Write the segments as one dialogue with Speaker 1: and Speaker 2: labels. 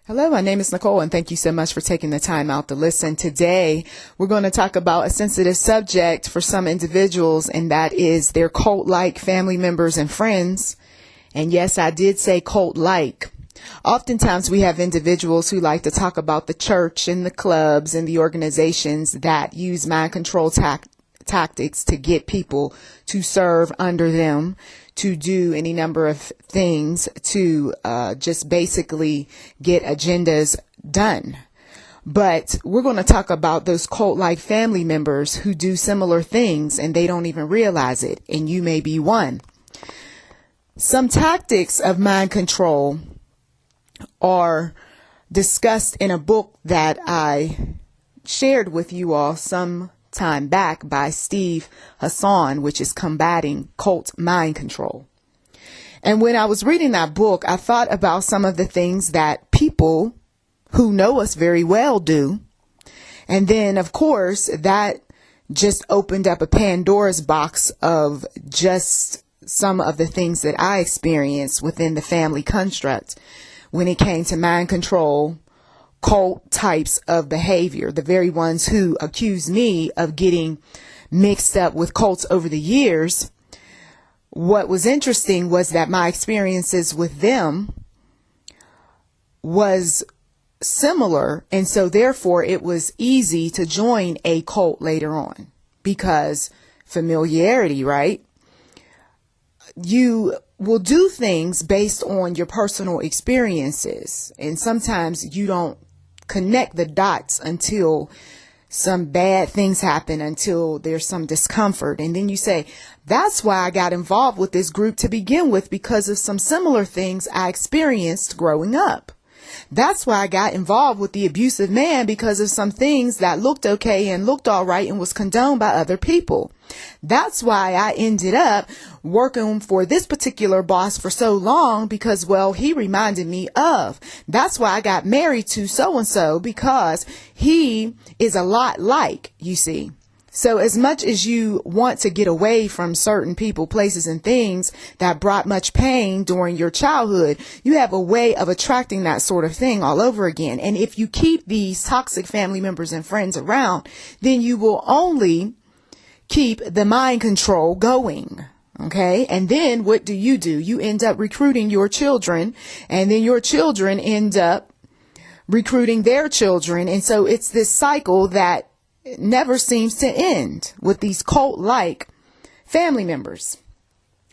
Speaker 1: Hello, my name is Nicole, and thank you so much for taking the time out to listen. Today, we're going to talk about a sensitive subject for some individuals, and that is their cult-like family members and friends. And yes, I did say cult-like. Oftentimes, we have individuals who like to talk about the church and the clubs and the organizations that use mind control tactics to get people to serve under them, to do any number of things, to just basically get agendas done. But we're going to talk about those cult-like family members who do similar things and they don't even realize it, and you may be one. Some tactics of mind control are discussed in a book that I shared with you all some time back by Steve Hassan, which is Combating Cult Mind Control. And when I was reading that book, I thought about some of the things that people who know us very well do. And then, of course, that just opened up a Pandora's box of just some of the things that I experienced within the family construct when it came to mind control, cult types of behavior, the very ones who accuse me of getting mixed up with cults over the years. What was interesting was that my experiences with them was similar, and so therefore it was easy to join a cult later on because familiarity, right? You will do things based on your personal experiences, and sometimes you don't connect the dots until some bad things happen, until there's some discomfort. And then you say, that's why I got involved with this group to begin with, because of some similar things I experienced growing up. That's why I got involved with the abusive man, because of some things that looked okay and looked all right and was condoned by other people. That's why I ended up working for this particular boss for so long, because, well, he reminded me of. That's why I got married to so-and-so, because he is a lot like, you see. So as much as you want to get away from certain people, places, and things that brought much pain during your childhood, you have a way of attracting that sort of thing all over again. And if you keep these toxic family members and friends around, then you will only keep the mind control going. Okay. And then what do? You end up recruiting your children, and then your children end up recruiting their children. And so it's this cycle that never seems to end with these cult-like family members.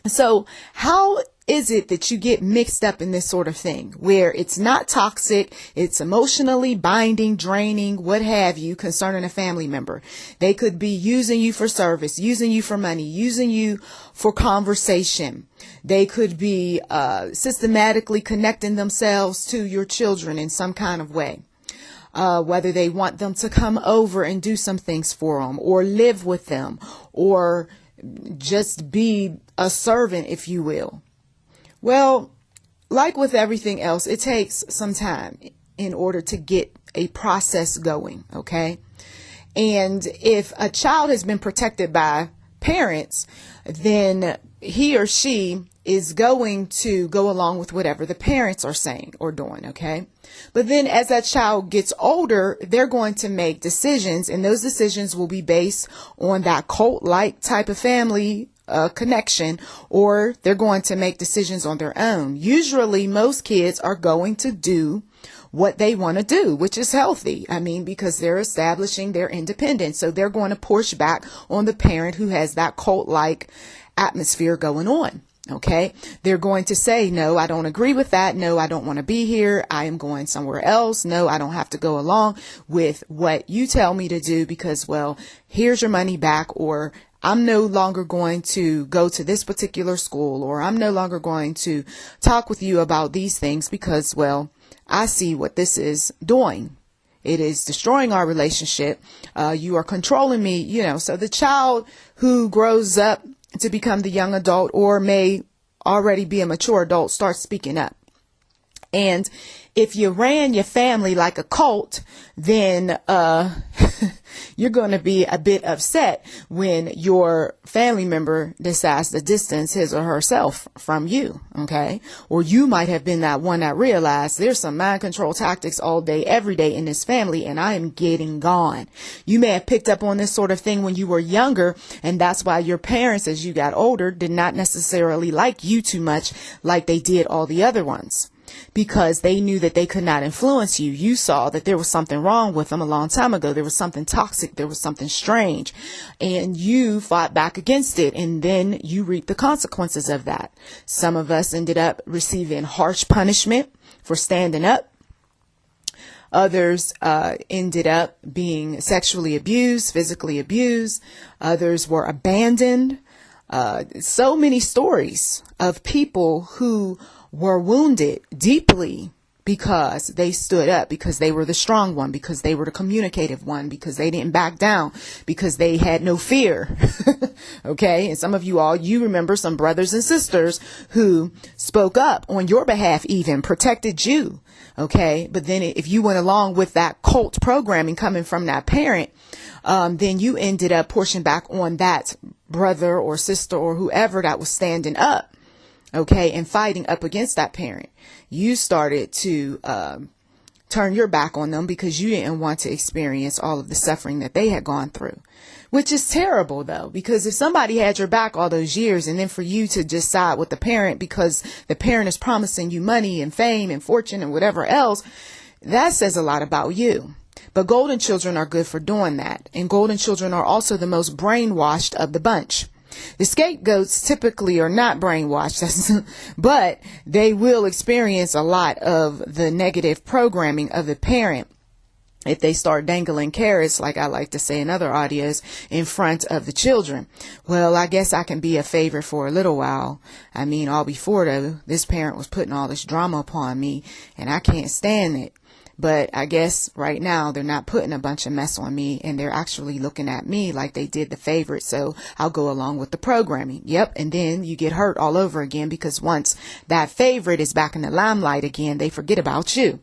Speaker 1: So how is it that you get mixed up in this sort of thing where it's not toxic, it's emotionally binding, draining, what have you, concerning a family member? They could be using you for service, using you for money, using you for conversation. They could be systematically connecting themselves to your children in some kind of way. Whether they want them to come over and do some things for them, or live with them, or just be a servant, if you will. Well, like with everything else, it takes some time in order to get a process going, okay? And if a child has been protected by parents, then he or she is going to go along with whatever the parents are saying or doing, okay? But then as that child gets older, they're going to make decisions, and those decisions will be based on that cult-like type of family connection, or they're going to make decisions on their own. Usually, most kids are going to do what they want to do, which is healthy. I mean, because they're establishing their independence. So they're going to push back on the parent who has that cult-like atmosphere going on. Okay, they're going to say, no, I don't agree with that. No, I don't want to be here. I am going somewhere else. No, I don't have to go along with what you tell me to do because, well, here's your money back, or I'm no longer going to go to this particular school, or I'm no longer going to talk with you about these things because, well, I see what this is doing. It is destroying our relationship. You are controlling me, so the child who grows up to become the young adult, or may already be a mature adult, starts speaking up. And if you ran your family like a cult, then you're going to be a bit upset when your family member decides to distance his or herself from you. Okay. Or you might have been that one that realized there's some mind control tactics all day, every day in this family, and I am getting gone. You may have picked up on this sort of thing when you were younger, and that's why your parents, as you got older, did not necessarily like you too much like they did all the other ones. Because they knew that they could not influence you. You saw that there was something wrong with them a long time ago. There was something toxic. There was something strange. And you fought back against it. And then you reaped the consequences of that. Some of us ended up receiving harsh punishment for standing up. Others ended up being sexually abused, physically abused. Others were abandoned. So many stories of people who were wounded deeply because they stood up, because they were the strong one, because they were the communicative one, because they didn't back down, because they had no fear. Okay. And some of you all, you remember some brothers and sisters who spoke up on your behalf, even protected you. Okay. But then if you went along with that cult programming coming from that parent, then you ended up pushing back on that brother or sister or whoever that was standing up. Okay. And fighting up against that parent. You started to turn your back on them because you didn't want to experience all of the suffering that they had gone through, which is terrible, though, because if somebody had your back all those years and then for you to just side with the parent because the parent is promising you money and fame and fortune and whatever else, that says a lot about you. But golden children are good for doing that. And golden children are also the most brainwashed of the bunch. The scapegoats typically are not brainwashed, but they will experience a lot of the negative programming of the parent if they start dangling carrots, like I like to say in other audios, in front of the children. Well, I guess I can be a favorite for a little while. I mean, all before though, this parent was putting all this drama upon me and I can't stand it. But I guess right now they're not putting a bunch of mess on me and they're actually looking at me like they did the favorite. So I'll go along with the programming. Yep. And then you get hurt all over again because once that favorite is back in the limelight again, they forget about you.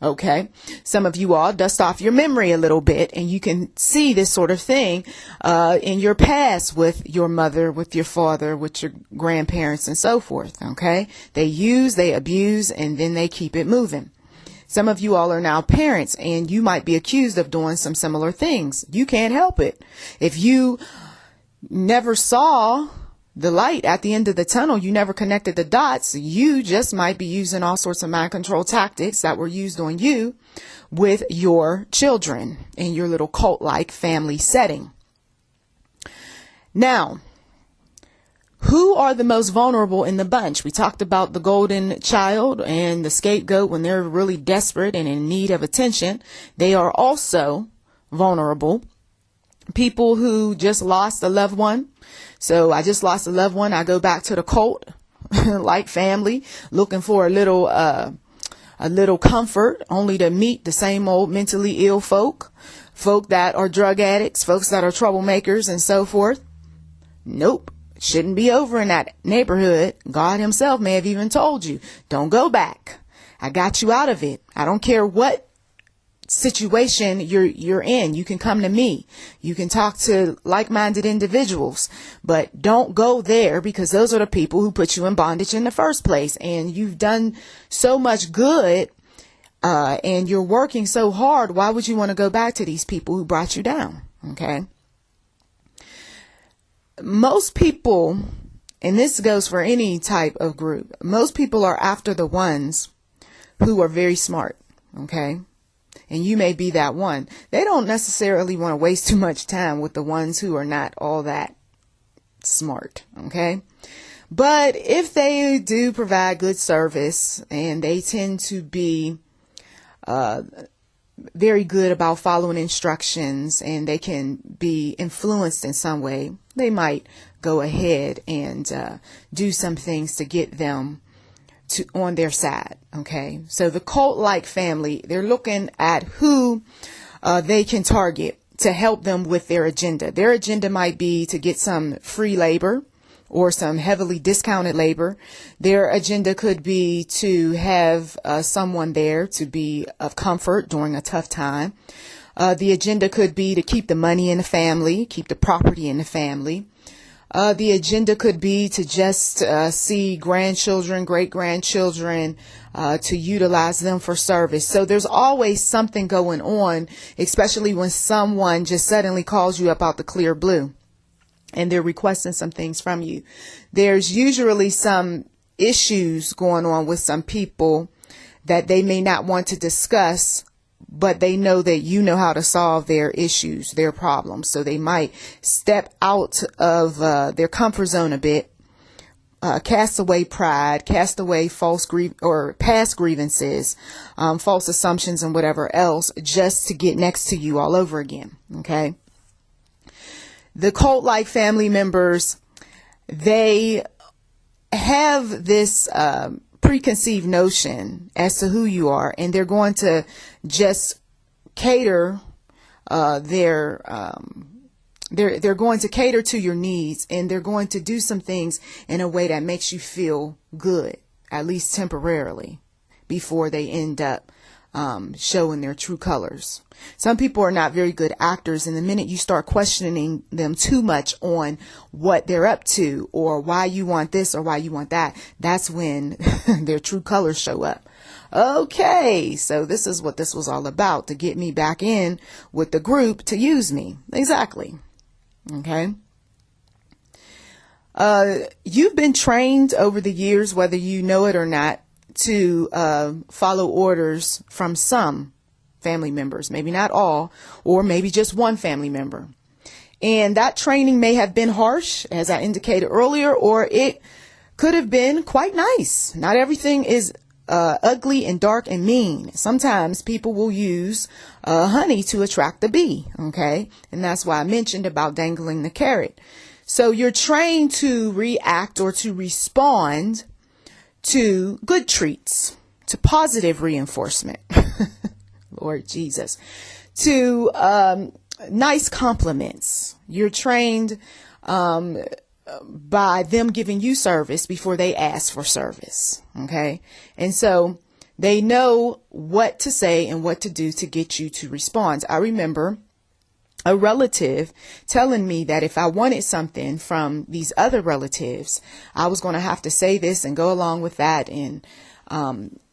Speaker 1: Okay. Some of you all dust off your memory a little bit and you can see this sort of thing in your past with your mother, with your father, with your grandparents and so forth. Okay. They use, they abuse, and then they keep it moving. Some of you all are now parents and you might be accused of doing some similar things. You can't help it. If you never saw the light at the end of the tunnel, you never connected the dots, you just might be using all sorts of mind control tactics that were used on you with your children in your little cult-like family setting. Now, who are the most vulnerable in the bunch? We talked about the golden child and the scapegoat when they're really desperate and in need of attention. They are also vulnerable. People who just lost a loved one. So I just lost a loved one. I go back to the cult like family looking for a little comfort only to meet the same old mentally ill folk that are drug addicts, folks that are troublemakers and so forth. Nope. Shouldn't be over in that neighborhood. God himself may have even told you, don't go back. I got you out of it. I don't care what situation you're in. You can come to me. You can talk to like-minded individuals, but don't go there because those are the people who put you in bondage in the first place. And you've done so much good, and you're working so hard. Why would you want to go back to these people who brought you down? Okay. Most people, and this goes for any type of group, most people are after the ones who are very smart. Okay. And you may be that one. They don't necessarily want to waste too much time with the ones who are not all that smart. Okay. But if they do provide good service and they tend to be very good about following instructions and they can be influenced in some way, they might go ahead and do some things to get them on their side. Okay. So the cult-like family, they're looking at who they can target to help them with their agenda. Their agenda might be to get some free labor, or some heavily discounted labor. Their agenda could be to have someone there to be of comfort during a tough time. The agenda could be to keep the money in the family, keep the property in the family. The agenda could be to just see grandchildren, great-grandchildren, to utilize them for service. So there's always something going on, especially when someone just suddenly calls you up out the clear blue and they're requesting some things from you. There's usually some issues going on with some people that they may not want to discuss, but they know that you know how to solve their issues, their problems. So they might step out of their comfort zone a bit, cast away pride, cast away past grievances, false assumptions and whatever else, just to get next to you all over again. Okay. The cult-like family members, they have this preconceived notion as to who you are, and they're going to just cater they're going to cater to your needs, and they're going to do some things in a way that makes you feel good, at least temporarily, before they end up showing their true colors. Some people are not very good actors, and the minute you start questioning them too much on what they're up to or why you want this or why you want that, that's when their true colors show up. Okay, so this is what this was all about, to get me back in with the group to use me. Exactly. Okay. You've been trained over the years, whether you know it or not, to follow orders from some family members, maybe not all, or maybe just one family member. And that training may have been harsh, as I indicated earlier, or it could have been quite nice. Not everything is ugly and dark and mean. Sometimes people will use honey to attract the bee. Okay. And that's why I mentioned about dangling the carrot. So you're trained to react or to respond to good treats, to positive reinforcement, Lord Jesus, to nice compliments. You're trained by them giving you service before they ask for service. Okay. And so they know what to say and what to do to get you to respond. I remember a relative telling me that if I wanted something from these other relatives, I was going to have to say this and go along with that, and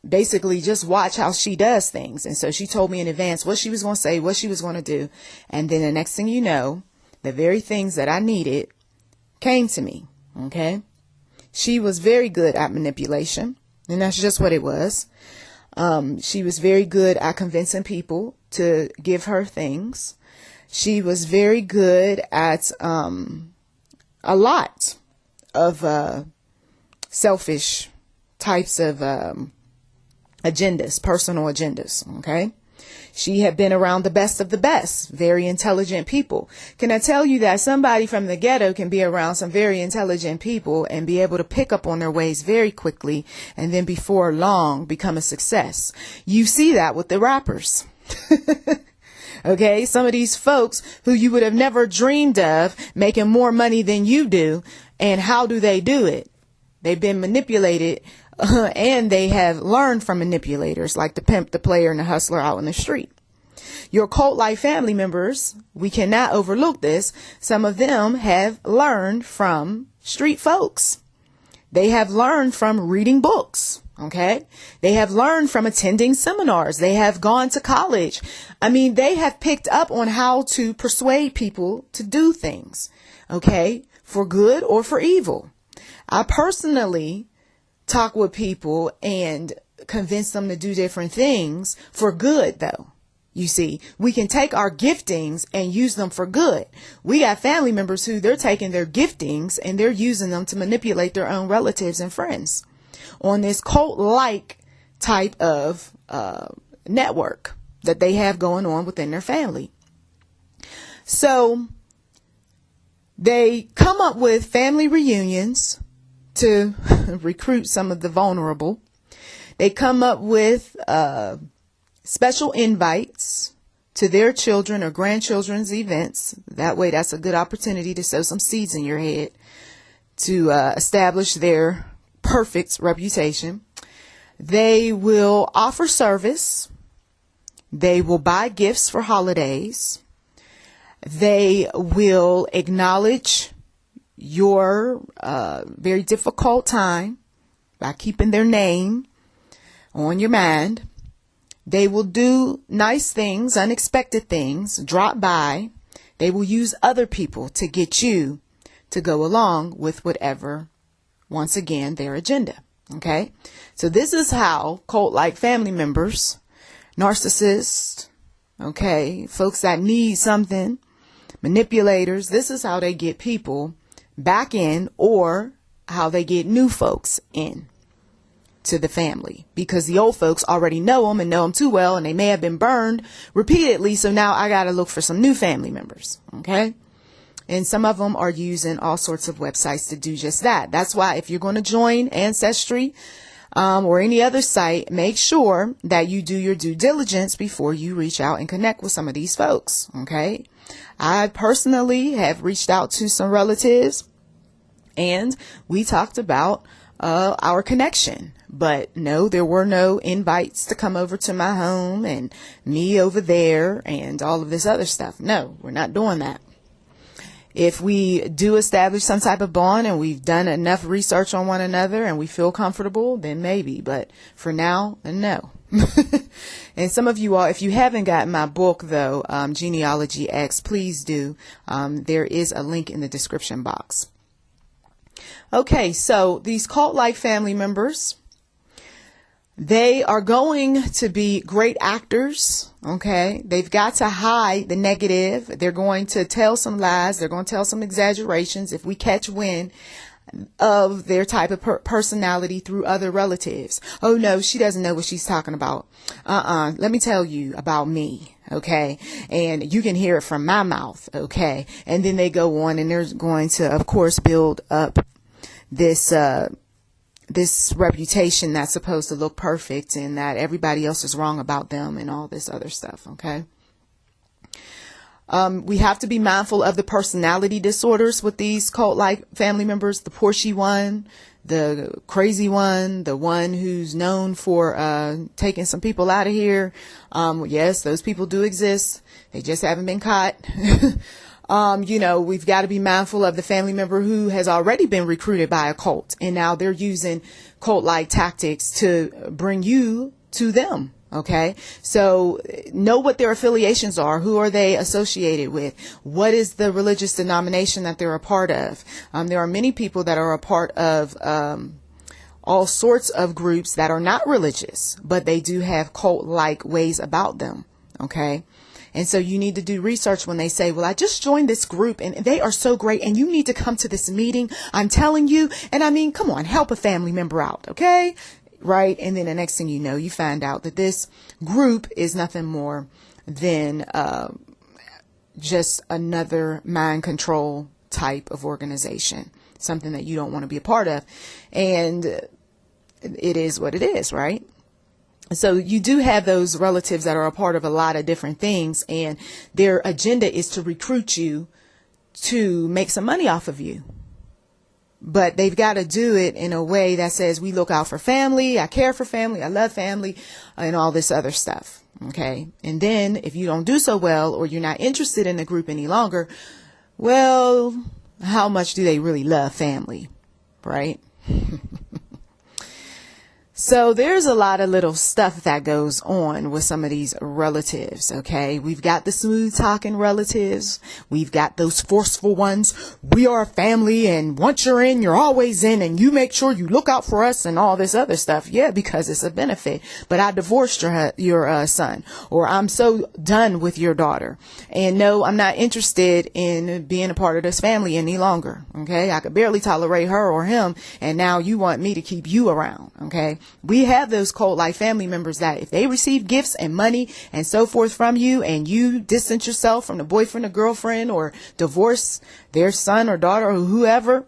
Speaker 1: basically just watch how she does things. And so she told me in advance what she was going to say, what she was going to do. And then the next thing you know, the very things that I needed came to me. Okay. She was very good at manipulation, and that's just what it was. She was very good at convincing people to give her things. She was very good at a lot of selfish types of agendas, personal agendas. Okay. She had been around the best of the best, very intelligent people. Can I tell you that somebody from the ghetto can be around some very intelligent people and be able to pick up on their ways very quickly, and then before long become a success? You see that with the rappers. Okay, some of these folks who you would have never dreamed of making more money than you do. And how do they do it? They've been manipulated and they have learned from manipulators like the pimp, the player, and the hustler out in the street. Your cult-like family members, we cannot overlook this. Some of them have learned from street folks. They have learned from reading books. Okay. They have learned from attending seminars. They have gone to college. I mean, they have picked up on how to persuade people to do things. Okay. For good or for evil. I personally talk with people and convince them to do different things for good, though. You see, we can take our giftings and use them for good. We got family members who they're taking their giftings and they're using them to manipulate their own relatives and friends on this cult-like type of network that they have going on within their family. So they come up with family reunions to recruit some of the vulnerable. They come up with special invites to their children or grandchildren's events. That way, that's a good opportunity to sow some seeds in your head to establish their perfect reputation. They will offer service. They will buy gifts for holidays. They will acknowledge your very difficult time by keeping their name on your mind. They will do nice things, unexpected things, drop by. They will use other people to get you to go along with whatever, once again, their agenda. Okay? So this is how cult-like family members, narcissists, okay, folks that need something, manipulators, this is how they get people back in, or how they get new folks in to the family, because the old folks already know them and know them too well, and they may have been burned repeatedly. So now I got to look for some new family members. Okay. And some of them are using all sorts of websites to do just that. That's why if you're going to join Ancestry, or any other site, make sure that you do your due diligence before you reach out and connect with some of these folks. Okay. I personally have reached out to some relatives, and we talked about our connection. But no, there were no invites to come over to my home and me over there and all of this other stuff. No, we're not doing that. If we do establish some type of bond and we've done enough research on one another and we feel comfortable, then maybe. But for now, no. And some of you all, if you haven't gotten my book, though, Genealogy X, please do. There is a link in the description box. Okay, so these cult-like family members, they are going to be great actors. Okay. They've got to hide the negative. They're going to tell some lies. They're going to tell some exaggerations if we catch wind of their type of personality through other relatives. Oh no, she doesn't know what she's talking about. Let me tell you about me. Okay. And you can hear it from my mouth. Okay. And then they go on and they're going to, of course, build up this reputation that's supposed to look perfect and that everybody else is wrong about them and all this other stuff. Okay. We have to be mindful of the personality disorders with these cult-like family members, the Porsche one, the crazy one, the one who's known for taking some people out of here. Yes, those people do exist. They just haven't been caught. We've got to be mindful of the family member who has already been recruited by a cult, and now they're using cult-like tactics to bring you to them. Okay. So know what their affiliations are. Who are they associated with? What is the religious denomination that they're a part of? There are many people that are a part of, all sorts of groups that are not religious, but they do have cult-like ways about them. Okay. And so you need to do research when they say, well, I just joined this group and they are so great and you need to come to this meeting. I'm telling you. And I mean, come on, help a family member out. Okay. Right. And then the next thing you know, you find out that this group is nothing more than just another mind control type of organization, something that you don't want to be a part of. And it is what it is. Right. So you do have those relatives that are a part of a lot of different things, and their agenda is to recruit you to make some money off of you. But they've got to do it in a way that says we look out for family, I care for family, I love family, and all this other stuff. Okay. And then if you don't do so well, or you're not interested in the group any longer, well, how much do they really love family? Right? So there's a lot of little stuff that goes on with some of these relatives. Okay. We've got the smooth talking relatives. We've got those forceful ones. We are a family, and once you're in, you're always in, and you make sure you look out for us and all this other stuff. Yeah, because it's a benefit. But I divorced your son, or I'm so done with your daughter. And no, I'm not interested in being a part of this family any longer. Okay. I could barely tolerate her or him. And now you want me to keep you around. Okay. We have those cult-like family members that if they receive gifts and money and so forth from you, and you distance yourself from the boyfriend or girlfriend or divorce their son or daughter or whoever,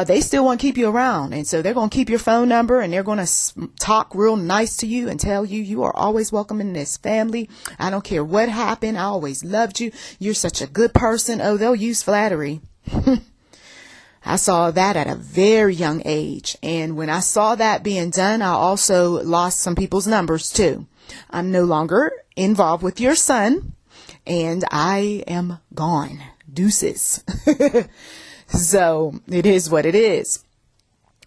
Speaker 1: they still want to keep you around. And so they're going to keep your phone number, and they're going to talk real nice to you and tell you, you are always welcome in this family. I don't care what happened. I always loved you. You're such a good person. Oh, they'll use flattery. I saw that at a very young age. And when I saw that being done, I also lost some people's numbers too. I'm no longer involved with your son, and I am gone. Deuces. So it is what it is.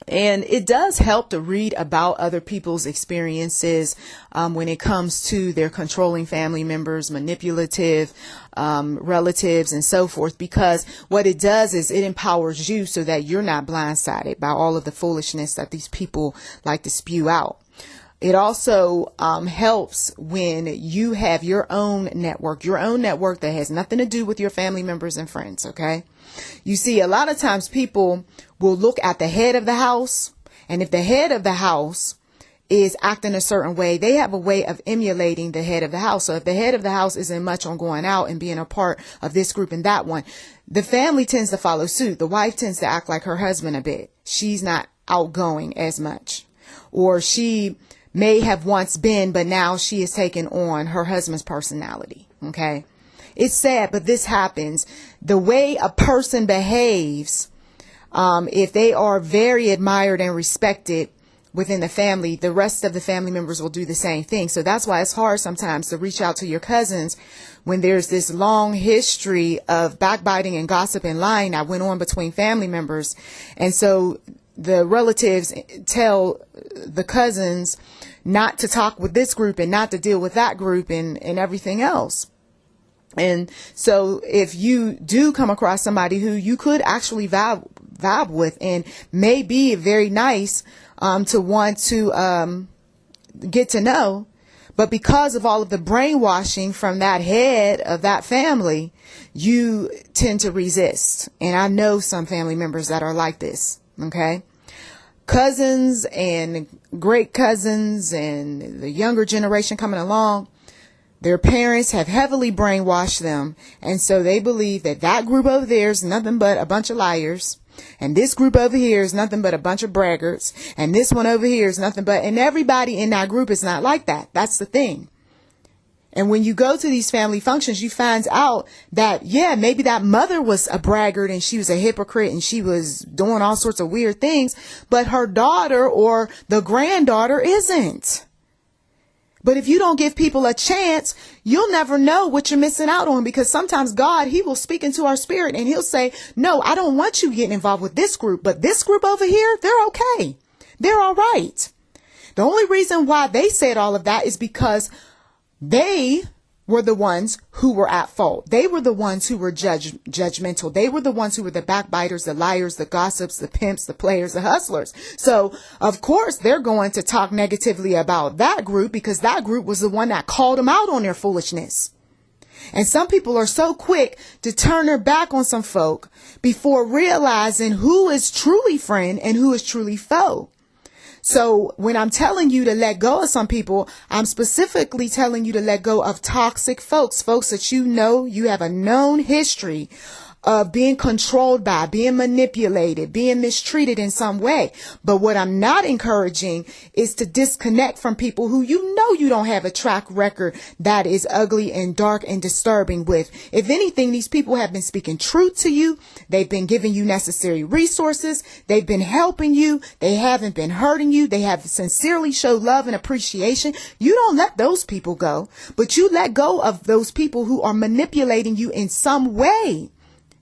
Speaker 1: And it does help to read about other people's experiences when it comes to their controlling family members, manipulative relatives, and so forth, because what it does is it empowers you so that you're not blindsided by all of the foolishness that these people like to spew out. It also helps when you have your own network that has nothing to do with your family members and friends. Okay. You see, a lot of times people will look at the head of the house, and if the head of the house is acting a certain way, they have a way of emulating the head of the house. So if the head of the house isn't much on going out and being a part of this group and that one, the family tends to follow suit. The wife tends to act like her husband a bit. She's not outgoing as much, or she may have once been, but now she is taking on her husband's personality. Okay. It's sad, but this happens. The way a person behaves, if they are very admired and respected within the family, the rest of the family members will do the same thing. So that's why it's hard sometimes to reach out to your cousins when there's this long history of backbiting and gossip and lying that went on between family members. And so the relatives tell the cousins not to talk with this group and not to deal with that group and everything else. And so if you do come across somebody who you could actually vibe with and may be very nice to want to get to know, but because of all of the brainwashing from that head of that family, you tend to resist. And I know some family members that are like this. Okay. Cousins and great cousins and the younger generation coming along, their parents have heavily brainwashed them. And so they believe that that group over there is nothing but a bunch of liars. And this group over here is nothing but a bunch of braggarts. And this one over here is nothing but, and everybody in that group is not like that. That's the thing. And when you go to these family functions, you find out that, yeah, maybe that mother was a braggart and she was a hypocrite and she was doing all sorts of weird things, but her daughter or the granddaughter isn't. But if you don't give people a chance, you'll never know what you're missing out on, because sometimes God, he will speak into our spirit and he'll say, no, I don't want you getting involved with this group, but this group over here, they're okay. They're all right. The only reason why they said all of that is because they were the ones who were at fault. They were the ones who were judgmental. They were the ones who were the backbiters, the liars, the gossips, the pimps, the players, the hustlers. So, of course, they're going to talk negatively about that group because that group was the one that called them out on their foolishness. And some people are so quick to turn their back on some folk before realizing who is truly friend and who is truly foe. So when I'm telling you to let go of some people, I'm specifically telling you to let go of toxic folks that you know you have a known history of being controlled by, being manipulated, being mistreated in some way. But what I'm not encouraging is to disconnect from people who you know you don't have a track record that is ugly and dark and disturbing with. If anything, these people have been speaking truth to you. They've been giving you necessary resources. They've been helping you. They haven't been hurting you. They have sincerely showed love and appreciation. You don't let those people go, but you let go of those people who are manipulating you in some way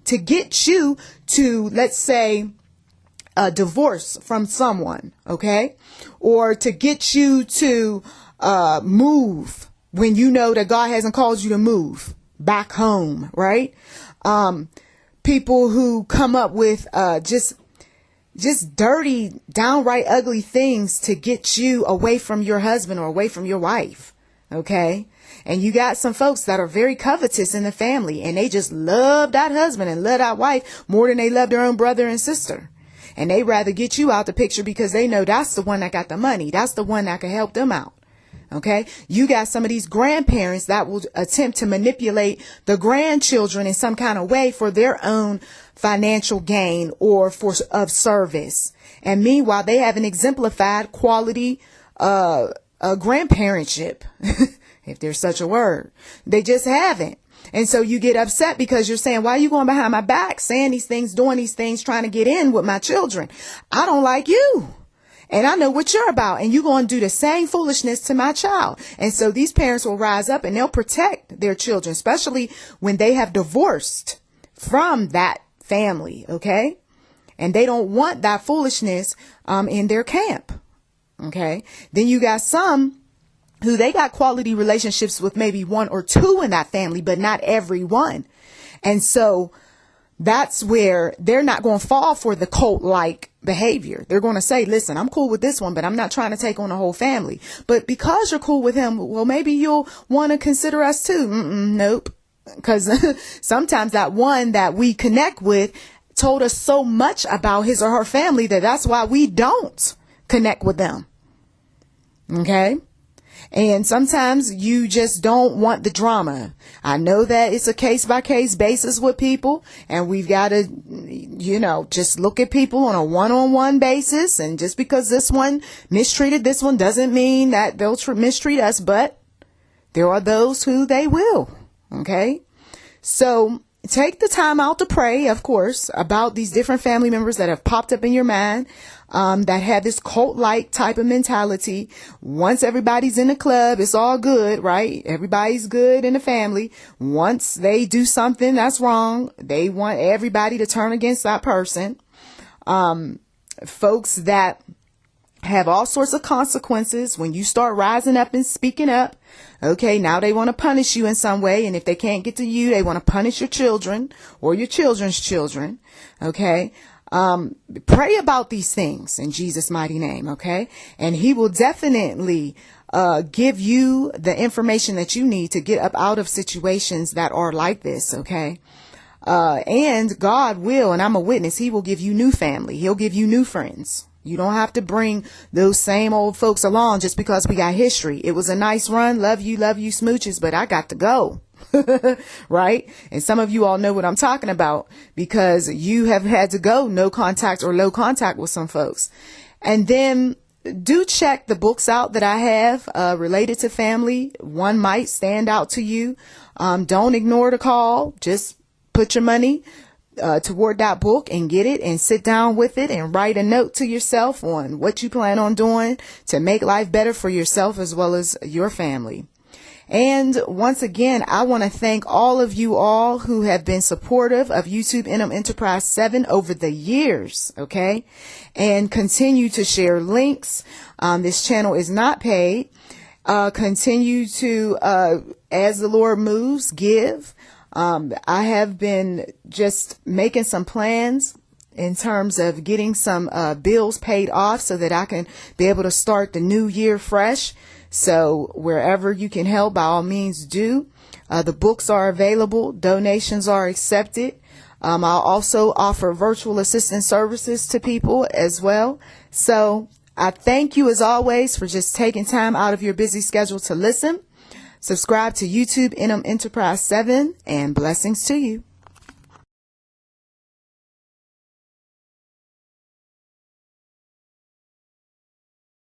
Speaker 1: to get you to, let's say, a divorce from someone, okay? Or to get you to move when you know that God hasn't called you to move back home, right? People who come up with just dirty, downright ugly things to get you away from your husband or away from your wife, okay? And you got some folks that are very covetous in the family, and they just love that husband and love that wife more than they love their own brother and sister. And they rather get you out the picture because they know that's the one that got the money. That's the one that can help them out. Okay. You got some of these grandparents that will attempt to manipulate the grandchildren in some kind of way for their own financial gain or for of service. And meanwhile, they haven't exemplified quality grandparentship. if there's such a word. They just haven't. And so you get upset because you're saying, why are you going behind my back, saying these things, doing these things, trying to get in with my children? I don't like you. And I know what you're about. And you're going to do the same foolishness to my child. And so these parents will rise up and they'll protect their children, especially when they have divorced from that family. Okay. And they don't want that foolishness in their camp. Okay. Then you got some who they got quality relationships with maybe one or two in that family, but not everyone. And so that's where they're not going to fall for the cult-like behavior. They're going to say, listen, I'm cool with this one, but I'm not trying to take on the whole family. But because you're cool with him, well, maybe you'll want to consider us too. Nope. Because sometimes that one that we connect with told us so much about his or her family that's why we don't connect with them. Okay. And sometimes you just don't want the drama. I know that it's a case by case basis with people, and we've got to, just look at people on a one-on-one basis. And just because this one mistreated this one doesn't mean that they'll mistreat us, but there are those who they will. Okay. So take the time out to pray, of course, about these different family members that have popped up in your mind, that have this cult-like type of mentality. Once everybody's in the club, it's all good, right? Everybody's good in the family. Once they do something that's wrong, they want everybody to turn against that person. Folks that have all sorts of consequences when you start rising up and speaking up. Okay, now they want to punish you in some way. And if they can't get to you, they want to punish your children or your children's children. Okay. Pray about these things in Jesus' mighty name. Okay. And he will definitely give you the information that you need to get up out of situations that are like this. Okay. And God will, and I'm a witness, he will give you new family. He'll give you new friends. You don't have to bring those same old folks along just because we got history. It was a nice run. Love you smooches, but I got to go. Right? And some of you all know what I'm talking about because you have had to go no contact or low contact with some folks. And then do check the books out that I have related to family. One might stand out to you. Don't ignore the call. Just put your money toward that book and get it and sit down with it and write a note to yourself on what you plan on doing to make life better for yourself as well as your family. And once again, I want to thank all of you all who have been supportive of YouTube Enterprise 7 over the years. Okay. And continue to share links. This channel is not paid. Continue to, as the Lord moves, give. I have been just making some plans in terms of getting some bills paid off so that I can be able to start the new year fresh. So wherever you can help, by all means do. The books are available. Donations are accepted. I'll also offer virtual assistant services to people as well. So I thank you as always for just taking time out of your busy schedule to listen. Subscribe to YouTube Enterprise 7 and blessings to you.